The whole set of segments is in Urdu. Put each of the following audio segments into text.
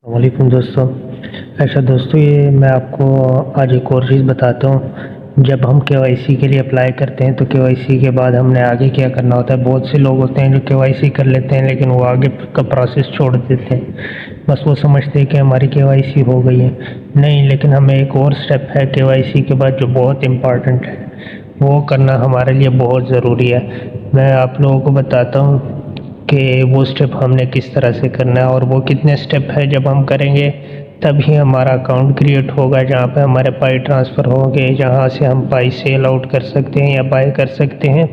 السلام علیکم دوستوں۔ اچھا دوستوں، یہ میں آپ کو آج ایک اور چیز بتاتا ہوں۔ جب ہم کے وائی سی کے لیے اپلائی کرتے ہیں تو کے وائی سی کے بعد ہم نے آگے کیا کرنا ہوتا ہے۔ بہت سے لوگ ہوتے ہیں جو کے وائی سی کر لیتے ہیں لیکن وہ آگے کا پروسیس چھوڑ دیتے ہیں، بس وہ سمجھتے ہیں کہ ہماری کے وائی سی ہو گئی ہے۔ نہیں، لیکن ہمیں ایک اور سٹیپ ہے کے وائی سی کے بعد جو بہت امپورٹنٹ ہے، وہ کرنا ہمارے لیے بہت ضروری ہے۔ میں آپ لوگوں کو بتاتا ہوں کہ وہ سٹیپ ہم نے کس طرح سے کرنا ہے اور وہ کتنے سٹیپ ہے جب ہم کریں گے تبھی ہمارا اکاؤنٹ کریٹ ہوگا، جہاں پہ ہمارے پائی ٹرانسفر ہوں گے، جہاں سے ہم پائی سیل آؤٹ کر سکتے ہیں یا بائی کر سکتے ہیں۔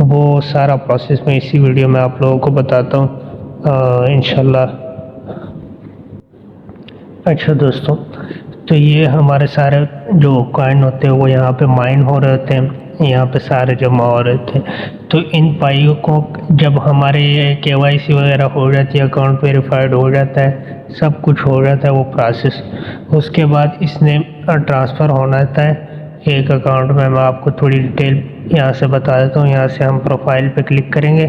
وہ سارا پروسیس میں اسی ویڈیو میں آپ لوگوں کو بتاتا ہوں انشاءاللہ۔ اچھا دوستوں، تو یہ ہمارے سارے جو کوائن ہوتے ہیں وہ یہاں پہ مائن ہو رہے ہوتے ہیں، یہاں پہ سارے جمع ہو رہے تھے۔ تو ان پائیوں کو جب ہمارے کے وائی سی وغیرہ ہو جاتی ہے، اکاؤنٹ ویریفائڈ ہو جاتا ہے، سب کچھ ہو جاتا ہے وہ پروسیس، اس کے بعد اس نے ٹرانسفر ہونا ہوتا ہے ایک اکاؤنٹ میں۔ میں آپ کو تھوڑی ڈیٹیل یہاں سے بتا دیتا ہوں۔ یہاں سے ہم پروفائل پہ کلک کریں گے۔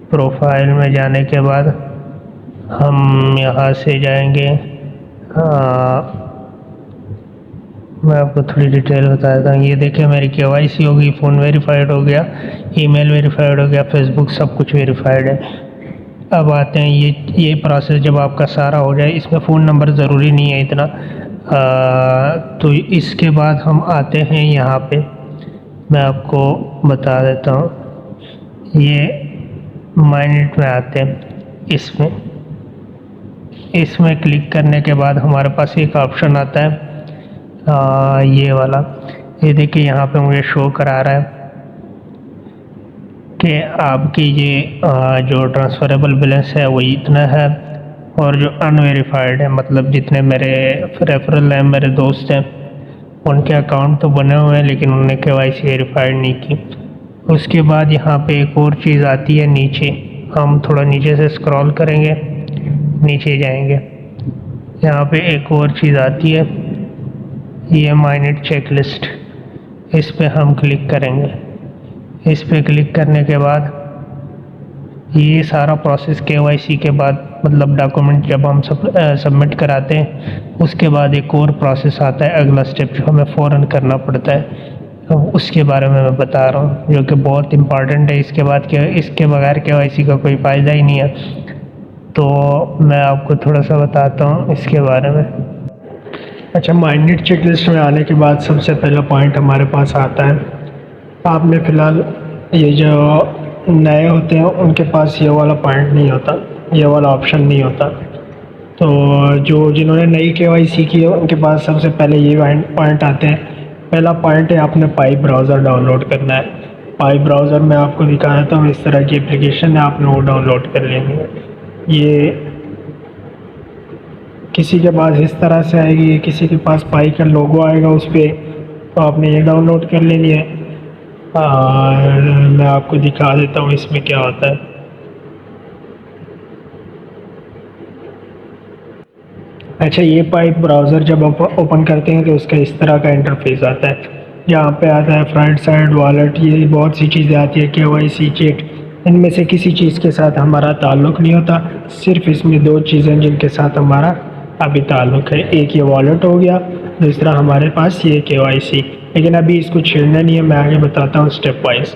پروفائل میں جانے کے بعد ہم یہاں سے جائیں گے، میں آپ کو تھوڑی ڈیٹیل بتا دیتا ہوں۔ یہ دیکھیں میری کے وائی سی ہو گئی، فون ویریفائڈ ہو گیا، ای میل ویریفائڈ ہو گیا، فیس بک سب کچھ ویریفائڈ ہے۔ اب آتے ہیں یہ پروسیس جب آپ کا سارا ہو جائے، اس میں فون نمبر ضروری نہیں ہے اتنا، تو اس کے بعد ہم آتے ہیں یہاں پہ، میں آپ کو بتا دیتا ہوں۔ یہ مائنٹ میں آتے ہیں، اس میں کلک کرنے کے بعد ہمارے پاس ایک آپشن آتا ہے یہ والا۔ یہ دیکھیں یہاں پہ مجھے شو کرا رہا ہے کہ آپ کی یہ جو ٹرانسفریبل بیلنس ہے وہ اتنا ہے، اور جو ان ویریفائڈ ہے، مطلب جتنے میرے ریفرل ہیں، میرے دوست ہیں، ان کے اکاؤنٹ تو بنے ہوئے ہیں لیکن انہوں نے کے وائی سی ویریفائڈ نہیں کی۔ اس کے بعد یہاں پہ ایک اور چیز آتی ہے نیچے، ہم تھوڑا نیچے سے اسکرول کریں گے، نیچے جائیں گے، یہاں پہ ایک اور چیز آتی ہے، یہ مائنٹ چیک لسٹ، اس پہ ہم کلک کریں گے۔ اس پہ کلک کرنے کے بعد یہ سارا پروسیس کے وائی سی کے بعد، مطلب ڈاکومنٹ جب ہم سبمٹ کراتے ہیں، اس کے بعد ایک اور پروسیس آتا ہے، اگلا سٹیپ جو ہمیں فوراً کرنا پڑتا ہے، اس کے بارے میں بتا رہا ہوں، جو کہ بہت امپارٹنٹ ہے۔ اس کے بغیر کے وائی سی کا کوئی فائدہ ہی نہیں ہے، تو میں آپ کو تھوڑا سا بتاتا ہوں اس کے بارے میں۔ اچھا، مائنٹ چیک لسٹ میں آنے کے بعد سب سے پہلا پوائنٹ ہمارے پاس آتا ہے، آپ نے فی الحال یہ جو نئے ہوتے ہیں ان کے پاس یہ والا پوائنٹ نہیں ہوتا، یہ والا آپشن نہیں ہوتا، تو جنہوں نے نئی کے وائی سی کی ہے ان کے پاس سب سے پہلے یہ پوائنٹ آتے ہیں۔ پہلا پوائنٹ ہے آپ نے پائی براؤزر ڈاؤن لوڈ کرنا ہے۔ پائی براؤزر میں آپ کو دکھا دیتا ہوں، اس طرح کی اپلیکیشن ہے، آپ نے وہ ڈاؤن لوڈ کر لینی ہے۔ یہ کسی کے پاس اس طرح سے آئے گی، کسی کے پاس پائی کا لوگو آئے گا اس پہ، تو آپ نے یہ ڈاؤن لوڈ کر لینی ہے۔ میں آپ کو دکھا دیتا ہوں اس میں کیا ہوتا ہے۔ اچھا، یہ پائی براؤزر جب آپ اوپن کرتے ہیں تو اس کا اس طرح کا انٹرفیس آتا ہے، یہاں پہ آتا ہے فرنٹ سائڈ والیٹ، یہ بہت سی چیزیں آتی ہے، کے وائی سی چیٹ، ان میں سے کسی چیز کے ساتھ ہمارا تعلق نہیں ہوتا، صرف اس میں دو چیزیں جن کے ساتھ ہمارا ابھی تعلق ہے، ایک یہ والیٹ ہو گیا، دوسرا ہمارے پاس یہ کے وائی سی، لیکن ابھی اس کو چھیڑنا نہیں ہے، میں آگے بتاتا ہوں سٹیپ وائز۔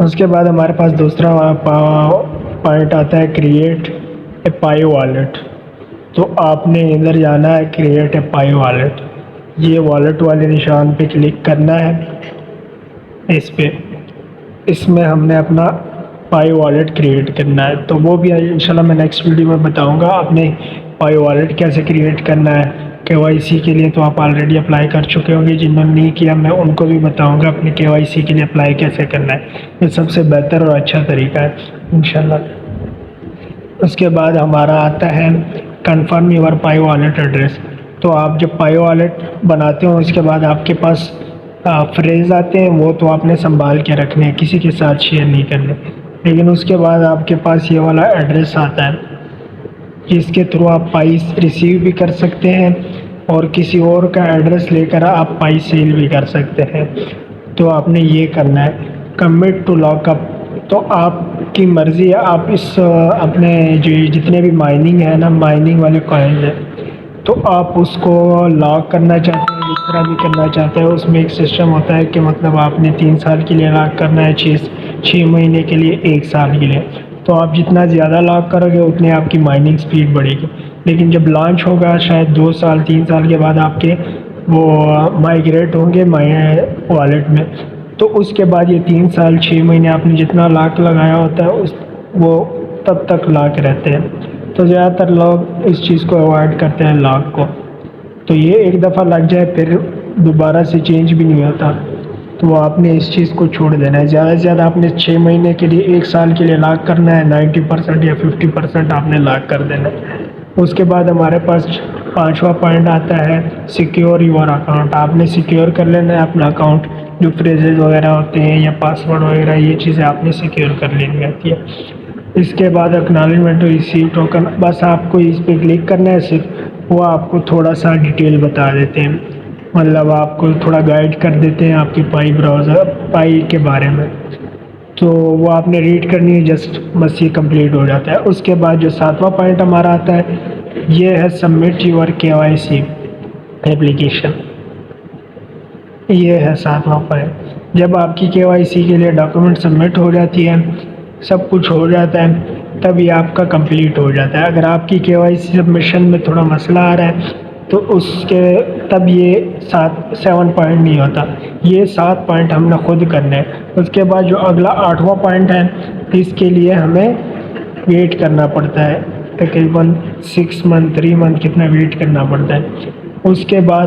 اس کے بعد ہمارے پاس دوسرا پوائنٹ آتا ہے کریٹ اے پائی والیٹ، تو آپ نے ادھر جانا ہے کریٹ اے پائی والیٹ، یہ والیٹ والے نشان پہ کلک کرنا ہے، اس میں ہم نے اپنا پائی والیٹ کریٹ کرنا ہے، تو وہ بھی انشاءاللہ میں نیکسٹ ویڈیو میں بتاؤں گا آپ نے پائی والیٹ کیسے کریٹ کرنا ہے۔ کے وائی سی کے لیے تو آپ آلریڈی اپلائی کر چکے ہوں گے، جنہوں نے نہیں کیا میں ان کو بھی بتاؤں گا اپنے کے وائی سی کے لیے اپلائی کیسے کرنا ہے، یہ سب سے بہتر اور اچھا طریقہ ہے انشاءاللہ۔ اس کے بعد ہمارا آتا ہے confirm your pi wallet address, تو آپ جب پائی والیٹ بناتے ہو اس کے بعد آپ کے پاس فریز آتے ہیں، وہ تو آپ نے سنبھال کے رکھنے ہیں، کسی کے ساتھ شیئر نہیں کرنے، لیکن اس کے بعد آپ کے پاس یہ والا ایڈریس آتا ہے جس کے تھرو آپ پائی ریسیو بھی کر سکتے ہیں، اور کسی اور کا ایڈریس لے کر آپ پائی سیل بھی کر سکتے ہیں، تو آپ نے یہ کرنا ہے کمٹ ٹو لاک اپ، تو آپ آپ کی مرضی ہے، آپ اس اپنے جتنے بھی مائننگ ہے نا، مائننگ والے کوائنز ہیں، تو آپ اس کو لاک کرنا چاہتے ہیں، جس طرح بھی کرنا چاہتے ہیں. اس میں ایک سسٹم ہوتا ہے کہ مطلب آپ نے 3 سال کے لیے لاک کرنا ہے، 6 مہینے کے لیے، 1 سال کے لیے. تو آپ جتنا زیادہ لاک کرو گے اتنی آپ کی مائننگ سپیڈ بڑھے گی. لیکن جب لانچ ہوگا شاید 2 سال 3 سال کے بعد آپ کے وہ مائیگریٹ ہوں گے والیٹ میں، تو اس کے بعد یہ 3 سال 6 مہینے آپ نے جتنا لاک لگایا ہوتا ہے وہ تب تک لاک رہتے ہیں. تو زیادہ تر لوگ اس چیز کو اوائڈ کرتے ہیں لاک کو. تو یہ ایک دفعہ لگ جائے پھر دوبارہ سے چینج بھی نہیں ہوتا، تو آپ نے اس چیز کو چھوڑ دینا ہے. زیادہ سے زیادہ آپ نے 6 مہینے کے لیے 1 سال کے لیے لاک کرنا ہے، 90% یا 50% آپ نے لاک کر دینا ہے. اس کے بعد ہمارے پاس 5واں پوائنٹ آتا ہے سیکیور یور اکاؤنٹ. آپ نے سیکیور کر لینا ہے اپنا اکاؤنٹ، جو فریزز وغیرہ ہوتے ہیں یا پاسورڈ وغیرہ، یہ چیزیں آپ نے سیکیور کر لینی آتی ہے. اس کے بعد اکنالجمنٹ ریسیو ٹوکن، بس آپ کو اس پہ کلک کرنا ہے صرف. وہ آپ کو تھوڑا سا ڈیٹیل بتا دیتے ہیں، مطلب آپ کو تھوڑا گائیڈ کر دیتے ہیں آپ کی پائی کے بارے میں. تو وہ آپ نے ریڈ کرنی ہے، جسٹ بس یہ کمپلیٹ ہو جاتا ہے. اس کے بعد جو 7واں پوائنٹ ہمارا آتا ہے یہ ہے سبمٹ یور KYC ایپلیکیشن. یہ ہے 7واں پوائنٹ. جب آپ کی KYC کے لیے ڈاکومنٹ سبمٹ ہو جاتی ہے، سب کچھ ہو جاتا ہے، تب یہ آپ کا کمپلیٹ ہو جاتا ہے. اگر آپ کی KYC سبمیشن میں تھوڑا مسئلہ آ رہا ہے تو تب یہ 7 پوائنٹ نہیں ہوتا. یہ 7 پوائنٹ ہم نے خود کرنے ہیں. اس کے بعد جو اگلا 8واں پوائنٹ ہے، اس کے لیے ہمیں ویٹ کرنا پڑتا ہے، تقریباً 6 منتھ 3 منتھ کتنا ویٹ کرنا پڑتا ہے. اس کے بعد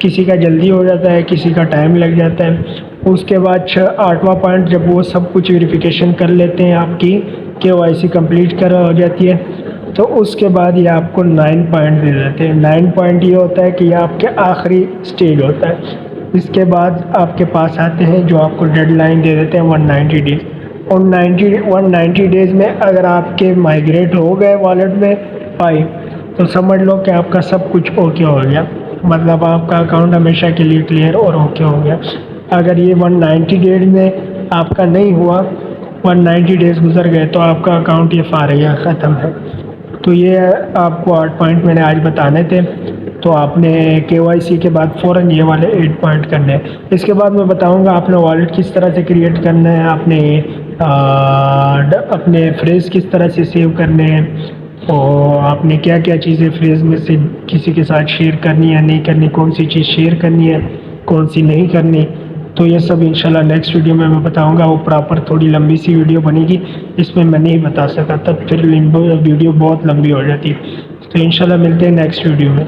کسی کا جلدی ہو جاتا ہے، کسی کا ٹائم لگ جاتا ہے. اس کے بعد 8واں پوائنٹ جب وہ سب کچھ ویریفیکیشن کر لیتے ہیں، آپ کی KYC کمپلیٹ ہو جاتی ہے، تو اس کے بعد یہ آپ کو 9 پوائنٹ دے دیتے ہیں. 9 پوائنٹ یہ ہوتا ہے کہ یہ آپ کے آخری سٹیج ہوتا ہے. اس کے بعد آپ کے پاس آتے ہیں جو آپ کو ڈیڈ لائن دے دیتے ہیں 190 ڈیز. اور 190 ڈیز میں اگر آپ کے مائیگریٹ ہو گئے والیٹ میں پائی، تو سمجھ لو کہ آپ کا سب کچھ اوکے ہو گیا، مطلب آپ کا اکاؤنٹ ہمیشہ کے لیے کلیئر اور اوکے ہو گیا. اگر یہ 190 ڈیز میں آپ کا نہیں ہوا، 190 ڈیز گزر گئے، تو آپ کا اکاؤنٹ یہ فارغ ہے، ختم ہے. تو یہ آپ کو 8 پوائنٹ میں نے آج بتانے تھے. تو آپ نے KYC کے بعد فوراً یہ والے 8 پوائنٹ کرنے ہیں. اس کے بعد میں بتاؤں گا آپ نے والیٹ کس طرح سے کریٹ کرنا ہے، اپنے فریز کس طرح سے سیو کرنے ہیں، اور آپ نے کیا کیا چیزیں فریز میں سے کسی کے ساتھ شیئر کرنی ہے نہیں کرنی، کون سی چیز شیئر کرنی ہے کون سی نہیں کرنی. تو یہ سب انشاءاللہ نیکسٹ ویڈیو میں بتاؤں گا. وہ پراپر تھوڑی لمبی سی ویڈیو بنے گی، اس میں نہیں بتا سکا، تب پھر ویڈیو بہت لمبی ہو جاتی. تو انشاءاللہ ملتے ہیں نیکسٹ ویڈیو میں.